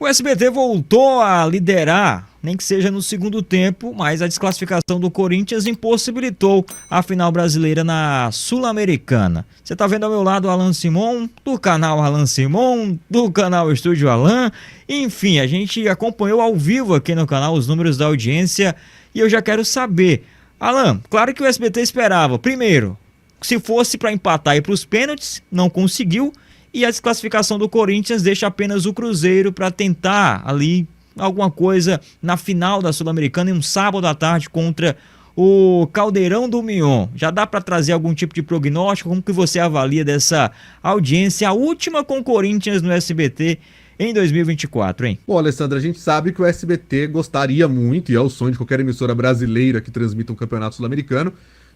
O SBT voltou a liderar, nem que seja no segundo tempo, mas a desclassificação do Corinthians impossibilitou a final brasileira na Sul-Americana. Você tá vendo ao meu lado o Alan Simon, do canal Alan Simon, do canal Estúdio Alan. Enfim, a gente acompanhou ao vivo aqui no canal os números da audiência e eu já quero saber. Alan, claro que o SBT esperava, primeiro, se fosse para empatar e para os pênaltis, não conseguiu. E a desclassificação do Corinthians deixa apenas o Cruzeiro para tentar ali alguma coisa na final da Sul-Americana em um sábado à tarde contra o Caldeirão do Mion. Já dá para trazer algum tipo de prognóstico? Como que você avalia dessa audiência, a última com o Corinthians no SBT em 2024, hein? Bom, Alessandra, a gente sabe que o SBT gostaria muito, e é o sonho de qualquer emissora brasileira que transmita um campeonato sul-americano,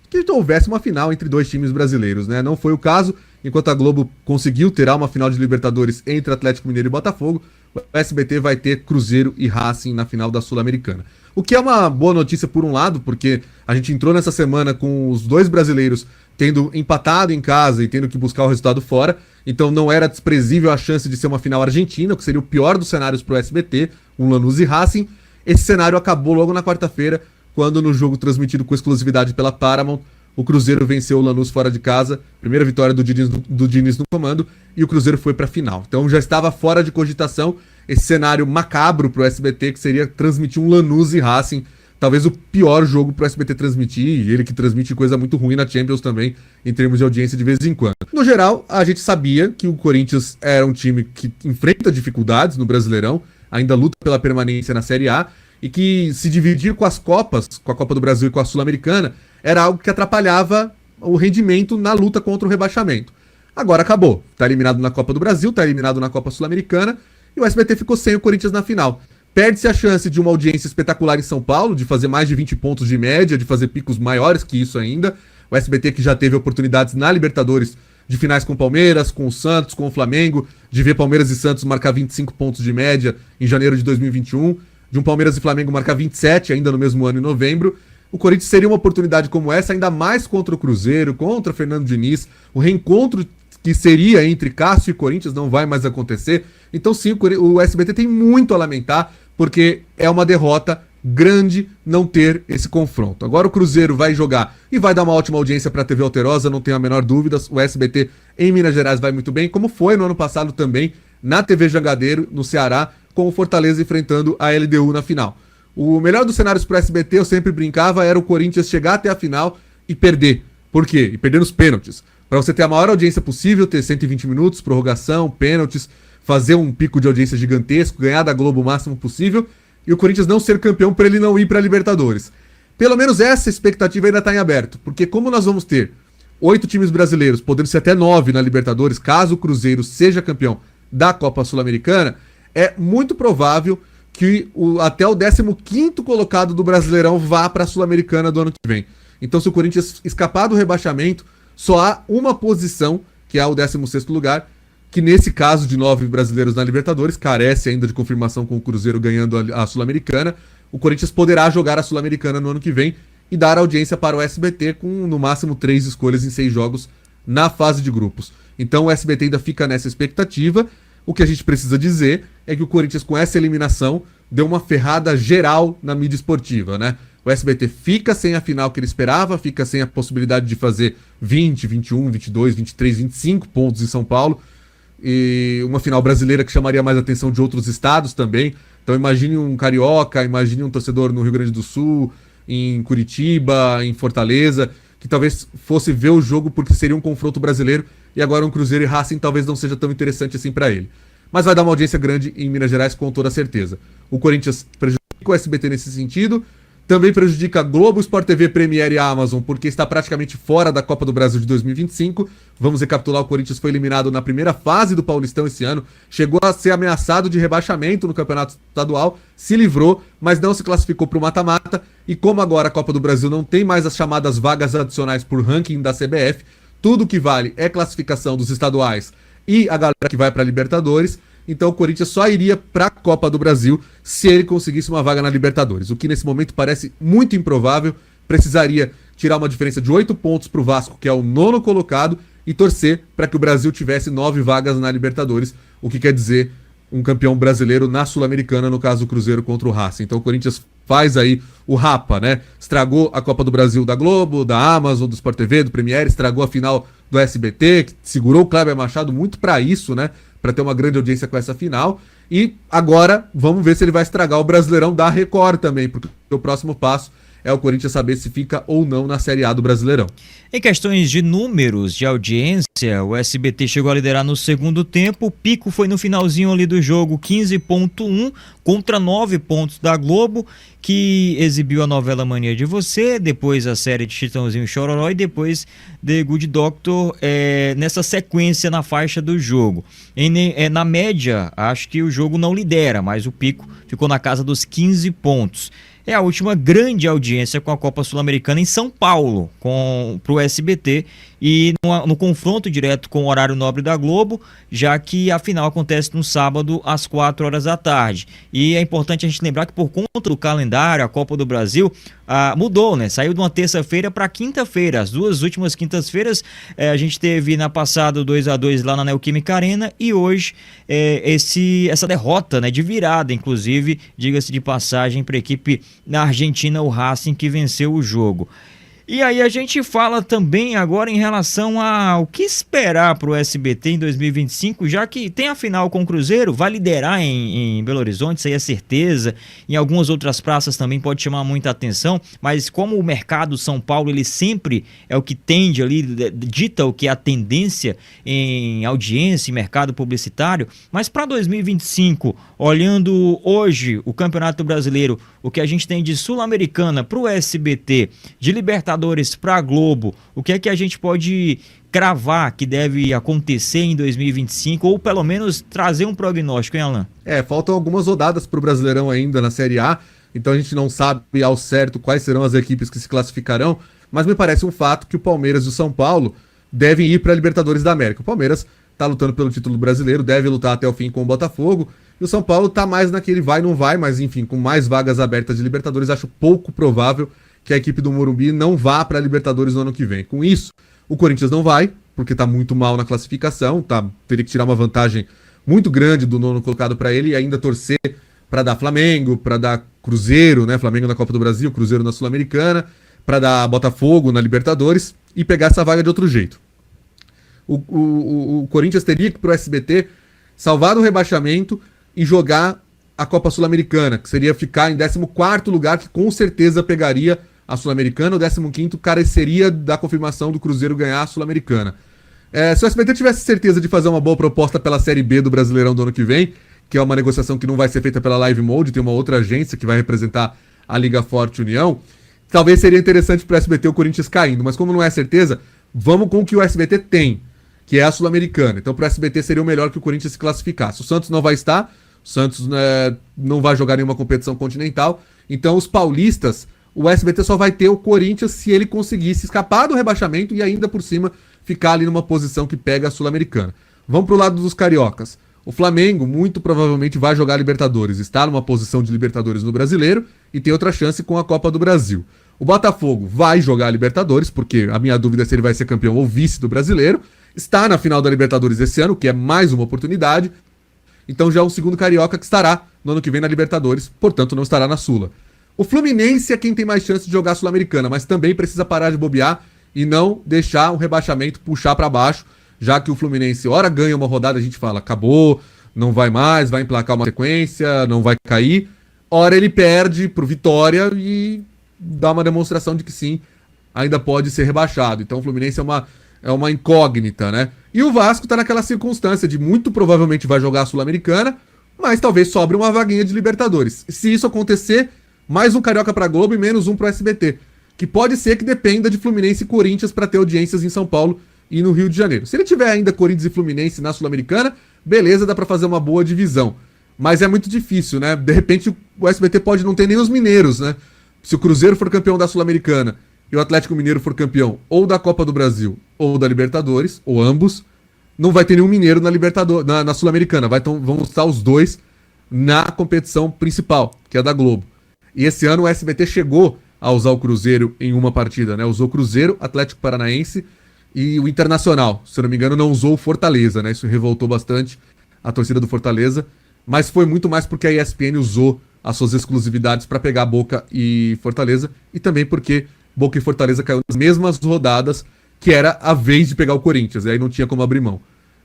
que houvesse uma final entre dois times brasileiros, né? Não foi o caso. Enquanto a Globo conseguiu ter uma final de Libertadores entre Atlético Mineiro e Botafogo, o SBT vai ter Cruzeiro e Racing na final da Sul-Americana. O que é uma boa notícia por um lado, porque a gente entrou nessa semana com os dois brasileiros tendo empatado em casa e tendo que buscar o resultado fora, então não era desprezível a chance de ser uma final argentina, o que seria o pior dos cenários para o SBT, um Lanús e Racing. Esse cenário acabou logo na quarta-feira, quando no jogo transmitido com exclusividade pela Paramount, o Cruzeiro venceu o Lanús fora de casa, primeira vitória do Diniz no comando, e o Cruzeiro foi para a final. Então já estava fora de cogitação esse cenário macabro para o SBT, que seria transmitir um Lanús e Racing, talvez o pior jogo para o SBT transmitir, e ele que transmite coisa muito ruim na Champions também, em termos de audiência de vez em quando. No geral, a gente sabia que o Corinthians era um time que enfrenta dificuldades no Brasileirão, ainda luta pela permanência na Série A, e que se dividir com as Copas, com a Copa do Brasil e com a Sul-Americana, era algo que atrapalhava o rendimento na luta contra o rebaixamento. Agora acabou. Está eliminado na Copa do Brasil, está eliminado na Copa Sul-Americana, e o SBT ficou sem o Corinthians na final. Perde-se a chance de uma audiência espetacular em São Paulo, de fazer mais de 20 pontos de média, de fazer picos maiores que isso ainda. O SBT que já teve oportunidades na Libertadores de finais com o Palmeiras, com o Santos, com o Flamengo, de ver Palmeiras e Santos marcar 25 pontos de média em janeiro de 2021, de um Palmeiras e Flamengo marcar 27 ainda no mesmo ano, em novembro. O Corinthians seria uma oportunidade como essa, ainda mais contra o Cruzeiro, contra Fernando Diniz. O reencontro que seria entre Cássio e Corinthians não vai mais acontecer. Então sim, o SBT tem muito a lamentar, porque é uma derrota grande não ter esse confronto. Agora o Cruzeiro vai jogar e vai dar uma ótima audiência para a TV Alterosa, não tenho a menor dúvida. O SBT em Minas Gerais vai muito bem, como foi no ano passado também na TV Jangadeiro, no Ceará, com o Fortaleza enfrentando a LDU na final. O melhor dos cenários para o SBT, eu sempre brincava, era o Corinthians chegar até a final e perder. Por quê? E perder nos pênaltis. Para você ter a maior audiência possível, ter 120 minutos, prorrogação, pênaltis, fazer um pico de audiência gigantesco, ganhar da Globo o máximo possível, e o Corinthians não ser campeão para ele não ir para a Libertadores. Pelo menos essa expectativa ainda está em aberto, porque como nós vamos ter 8 times brasileiros, podendo ser até 9 na Libertadores, caso o Cruzeiro seja campeão da Copa Sul-Americana, é muito provável que até o 15º colocado do Brasileirão vá para a Sul-Americana do ano que vem. Então, se o Corinthians escapar do rebaixamento, só há uma posição, que é o 16º lugar, que nesse caso de 9 brasileiros na Libertadores, carece ainda de confirmação com o Cruzeiro ganhando a Sul-Americana. O Corinthians poderá jogar a Sul-Americana no ano que vem e dar audiência para o SBT com, no máximo, 3 escolhas em 6 jogos na fase de grupos. Então, o SBT ainda fica nessa expectativa. O que a gente precisa dizer é que o Corinthians, com essa eliminação, deu uma ferrada geral na mídia esportiva, né? O SBT fica sem a final que ele esperava, fica sem a possibilidade de fazer 20, 21, 22, 23, 25 pontos em São Paulo, e uma final brasileira que chamaria mais atenção de outros estados também. Então imagine um carioca, imagine um torcedor no Rio Grande do Sul, em Curitiba, em Fortaleza, que talvez fosse ver o jogo porque seria um confronto brasileiro, e agora um Cruzeiro e Racing talvez não seja tão interessante assim para ele. Mas vai dar uma audiência grande em Minas Gerais com toda certeza. O Corinthians prejudica o SBT nesse sentido, também prejudica a Globo, Sport TV, Premiere e a Amazon, porque está praticamente fora da Copa do Brasil de 2025. Vamos recapitular, o Corinthians foi eliminado na primeira fase do Paulistão esse ano, chegou a ser ameaçado de rebaixamento no Campeonato Estadual, se livrou, mas não se classificou para o mata-mata, e como agora a Copa do Brasil não tem mais as chamadas vagas adicionais por ranking da CBF, tudo que vale é classificação dos estaduais e a galera que vai para a Libertadores. Então o Corinthians só iria para a Copa do Brasil se ele conseguisse uma vaga na Libertadores, o que nesse momento parece muito improvável. Precisaria tirar uma diferença de 8 pontos para o Vasco, que é o 9º colocado, e torcer para que o Brasil tivesse 9 vagas na Libertadores, o que quer dizer um campeão brasileiro na Sul-Americana, no caso o Cruzeiro contra o Racing. Então o Corinthians faz aí o rapa, né? Estragou a Copa do Brasil da Globo, da Amazon, do Sport TV, do Premiere, estragou a final do SBT, que segurou o Kleber Machado muito para isso, né? Para ter uma grande audiência com essa final. E agora vamos ver se ele vai estragar o Brasileirão da Record também, porque o próximo passo é o Corinthians saber se fica ou não na Série A do Brasileirão. Em questões de números de audiência, o SBT chegou a liderar no segundo tempo, o pico foi no finalzinho ali do jogo, 15,1 contra 9 pontos da Globo, que exibiu a novela Mania de Você, depois a série de Chitãozinho e Chororó e depois The Good Doctor, nessa sequência na faixa do jogo. Na média, acho que o jogo não lidera, mas o pico ficou na casa dos 15 pontos. É a última grande audiência com a Copa Sul-Americana em São Paulo, para o SBT, e no confronto direto com o horário nobre da Globo, já que a final acontece no sábado às 4 horas da tarde. E é importante a gente lembrar que por conta do calendário, a Copa do Brasil mudou, né? Saiu de uma terça-feira para quinta-feira. As duas últimas quintas-feiras a gente teve na passada 2-2 lá na Neoquímica Arena e hoje essa derrota, né, de virada, inclusive, diga-se de passagem, para a equipe na Argentina, o Racing, que venceu o jogo. E aí a gente fala também agora em relação ao que esperar para o SBT em 2025, já que tem a final com o Cruzeiro, vai liderar em Belo Horizonte, isso aí é certeza, em algumas outras praças também pode chamar muita atenção, mas como o mercado São Paulo, ele sempre é o que tende ali, dita o que é a tendência em audiência, em mercado publicitário, mas para 2025, olhando hoje o Campeonato Brasileiro, o que a gente tem de Sul-Americana para o SBT, de Libertadores para a Globo, o que é que a gente pode cravar que deve acontecer em 2025, ou pelo menos trazer um prognóstico, hein, Alan? Faltam algumas rodadas para o Brasileirão ainda na Série A, então a gente não sabe ao certo quais serão as equipes que se classificarão, mas me parece um fato que o Palmeiras e o São Paulo devem ir para a Libertadores da América. O Palmeiras está lutando pelo título brasileiro, deve lutar até o fim com o Botafogo, e o São Paulo está mais naquele vai, não vai, mas enfim, com mais vagas abertas de Libertadores, acho pouco provável que a equipe do Morumbi não vá para a Libertadores no ano que vem. Com isso, o Corinthians não vai, porque está muito mal na classificação, teria que tirar uma vantagem muito grande do nono colocado para ele e ainda torcer para dar Flamengo, para dar Cruzeiro, né? Flamengo na Copa do Brasil, Cruzeiro na Sul-Americana, para dar Botafogo na Libertadores e pegar essa vaga de outro jeito. O Corinthians teria que ir para o SBT salvar do rebaixamento e jogar a Copa Sul-Americana, que seria ficar em 14º lugar, que com certeza pegaria a Sul-Americana, o 15º careceria da confirmação do Cruzeiro ganhar a Sul-Americana. Se o SBT tivesse certeza de fazer uma boa proposta pela Série B do Brasileirão do ano que vem, que é uma negociação que não vai ser feita pela Live Mode, tem uma outra agência que vai representar a Liga Forte União, talvez seria interessante para o SBT o Corinthians caindo, mas como não é certeza, vamos com o que o SBT tem, que é a Sul-Americana. Então para o SBT seria o melhor que o Corinthians se classificasse. O Santos não vai estar, o Santos não vai jogar nenhuma competição continental, então os paulistas, o SBT só vai ter o Corinthians se ele conseguisse escapar do rebaixamento e ainda por cima ficar ali numa posição que pega a Sul-Americana. Vamos pro lado dos cariocas. O Flamengo muito provavelmente vai jogar Libertadores, está numa posição de Libertadores no Brasileiro e tem outra chance com a Copa do Brasil. O Botafogo vai jogar Libertadores, porque a minha dúvida é se ele vai ser campeão ou vice do Brasileiro, está na final da Libertadores esse ano, que é mais uma oportunidade, então já é um segundo carioca que estará no ano que vem na Libertadores, portanto não estará na Sula. O Fluminense é quem tem mais chance de jogar a Sul-Americana, mas também precisa parar de bobear e não deixar o rebaixamento puxar para baixo, já que o Fluminense, ora ganha uma rodada, a gente fala, acabou, não vai mais, vai emplacar uma sequência, não vai cair. Ora ele perde pro Vitória e dá uma demonstração de que sim, ainda pode ser rebaixado. Então o Fluminense é uma incógnita, né? E o Vasco tá naquela circunstância de muito provavelmente vai jogar a Sul-Americana, mas talvez sobre uma vaguinha de Libertadores. Se isso acontecer, mais um carioca pra Globo e menos um pro SBT. Que pode ser que dependa de Fluminense e Corinthians para ter audiências em São Paulo e no Rio de Janeiro. Se ele tiver ainda Corinthians e Fluminense na Sul-Americana, beleza, dá pra fazer uma boa divisão. Mas é muito difícil, né? De repente o SBT pode não ter nem os mineiros, né? Se o Cruzeiro for campeão da Sul-Americana e o Atlético Mineiro for campeão ou da Copa do Brasil ou da Libertadores, ou ambos, não vai ter nenhum mineiro na Sul-Americana. Vão estar os dois na competição principal, que é a da Globo. E esse ano o SBT chegou a usar o Cruzeiro em uma partida, né? Usou Cruzeiro, Atlético Paranaense e o Internacional. Se eu não me engano, não usou o Fortaleza, né? Isso revoltou bastante a torcida do Fortaleza. mas foi muito mais porque a ESPN usou as suas exclusividades para pegar Boca e Fortaleza, e também porque Boca e Fortaleza caiu nas mesmas rodadas que era a vez de pegar o Corinthians, e aí não tinha como abrir mão.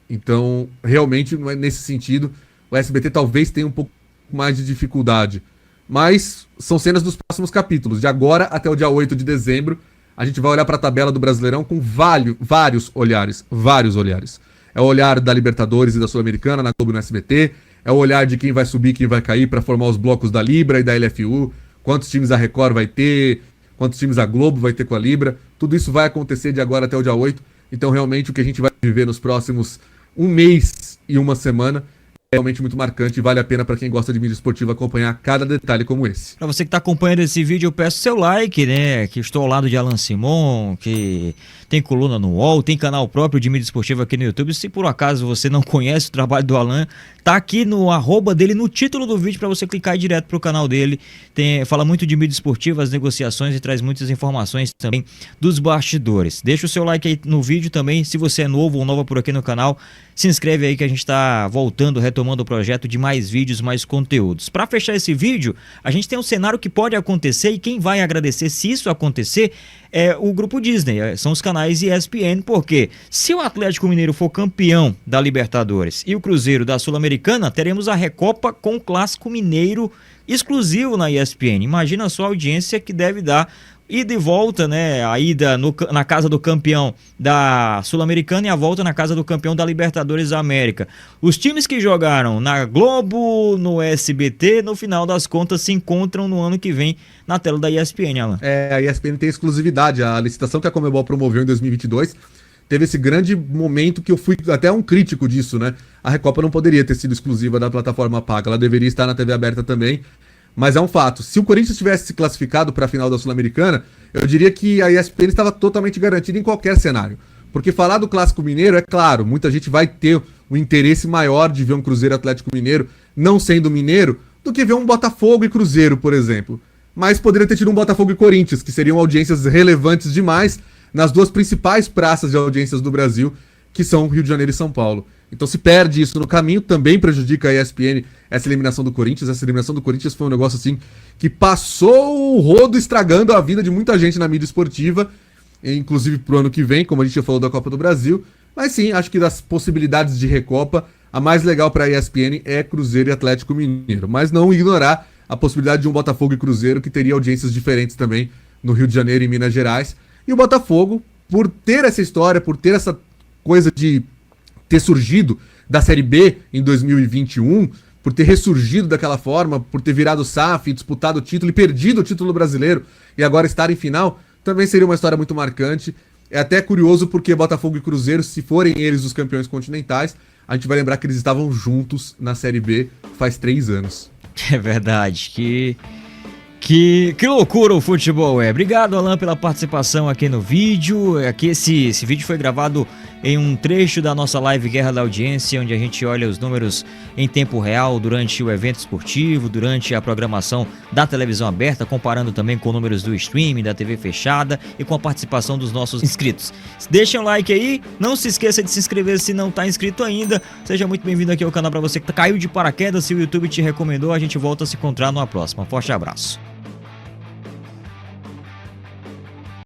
Então, realmente, nesse sentido, o SBT talvez tenha um pouco mais de dificuldade. Mas são cenas dos próximos capítulos. De agora até o dia 8 de dezembro, a gente vai olhar para a tabela do Brasileirão com vários olhares. Vários olhares. É o olhar da Libertadores e da Sul-Americana na Globo e no SBT. É o olhar de quem vai subir e quem vai cair para formar os blocos da Libra e da LFU. Quantos times a Record vai ter, quantos times a Globo vai ter com a Libra. Tudo isso vai acontecer de agora até o dia 8. Então, realmente, o que a gente vai viver nos próximos um mês e uma semana é realmente muito marcante e vale a pena para quem gosta de mídia esportiva acompanhar cada detalhe como esse. Para você que está acompanhando esse vídeo, eu peço seu like, né? Que estou ao lado de Alan Simon, que tem coluna no UOL, tem canal próprio de mídia esportiva aqui no YouTube. Se por acaso você não conhece o trabalho do Alan, tá aqui no arroba dele, no título do vídeo, para você clicar e ir direto pro canal dele. Fala muito de mídia esportiva, as negociações e traz muitas informações também dos bastidores. Deixa o seu like aí no vídeo também, se você é novo ou nova por aqui no canal, se inscreve aí que a gente está voltando, retomando o projeto de mais vídeos, mais conteúdos. Para fechar esse vídeo, a gente tem um cenário que pode acontecer e quem vai agradecer se isso acontecer é o Grupo Disney, são os canais ESPN, porque se o Atlético Mineiro for campeão da Libertadores e o Cruzeiro da Sul-Americana, teremos a Recopa com o Clássico Mineiro exclusivo na ESPN. Imagina só a audiência que deve dar. Ida e volta, né? A ida na casa do campeão da Sul-Americana e a volta na casa do campeão da Libertadores da América. Os times que jogaram na Globo, no SBT, no final das contas se encontram no ano que vem na tela da ESPN, Alan. A ESPN tem exclusividade. A licitação que a Conmebol promoveu em 2022 teve esse grande momento que eu fui até um crítico disso, né? A Recopa não poderia ter sido exclusiva da plataforma paga, ela deveria estar na TV aberta também. Mas é um fato. Se o Corinthians tivesse se classificado para a final da Sul-Americana, eu diria que a ESPN estava totalmente garantida em qualquer cenário. Porque falar do Clássico Mineiro, é claro, muita gente vai ter o interesse maior de ver um Cruzeiro Atlético Mineiro não sendo mineiro do que ver um Botafogo e Cruzeiro, por exemplo. Mas poderia ter tido um Botafogo e Corinthians, que seriam audiências relevantes demais nas duas principais praças de audiências do Brasil, que são Rio de Janeiro e São Paulo. Então se perde isso no caminho, também prejudica a ESPN essa eliminação do Corinthians. Essa eliminação do Corinthians foi um negócio assim que passou o rodo estragando a vida de muita gente na mídia esportiva, inclusive pro ano que vem, como a gente já falou da Copa do Brasil. Mas sim, acho que das possibilidades de Recopa, a mais legal para a ESPN é Cruzeiro e Atlético Mineiro. Mas não ignorar a possibilidade de um Botafogo e Cruzeiro, que teria audiências diferentes também no Rio de Janeiro e Minas Gerais. E o Botafogo, por ter essa história, por ter essa coisa de ter surgido da Série B em 2021, por ter ressurgido daquela forma, por ter virado SAF, disputado o título e perdido o título brasileiro e agora estar em final, também seria uma história muito marcante. É até curioso porque Botafogo e Cruzeiro, se forem eles os campeões continentais, a gente vai lembrar que eles estavam juntos na Série B faz 3 anos. É verdade, que loucura o futebol é. Obrigado, Alan, pela participação aqui no vídeo. Aqui esse vídeo foi gravado em um trecho da nossa live Guerra da Audiência, onde a gente olha os números em tempo real durante o evento esportivo, durante a programação da televisão aberta, comparando também com números do streaming, da TV fechada e com a participação dos nossos inscritos. Deixa um like aí, não se esqueça de se inscrever se não está inscrito ainda. Seja muito bem-vindo aqui ao canal para você que caiu de paraquedas. Se o YouTube te recomendou, a gente volta a se encontrar numa próxima. Forte abraço.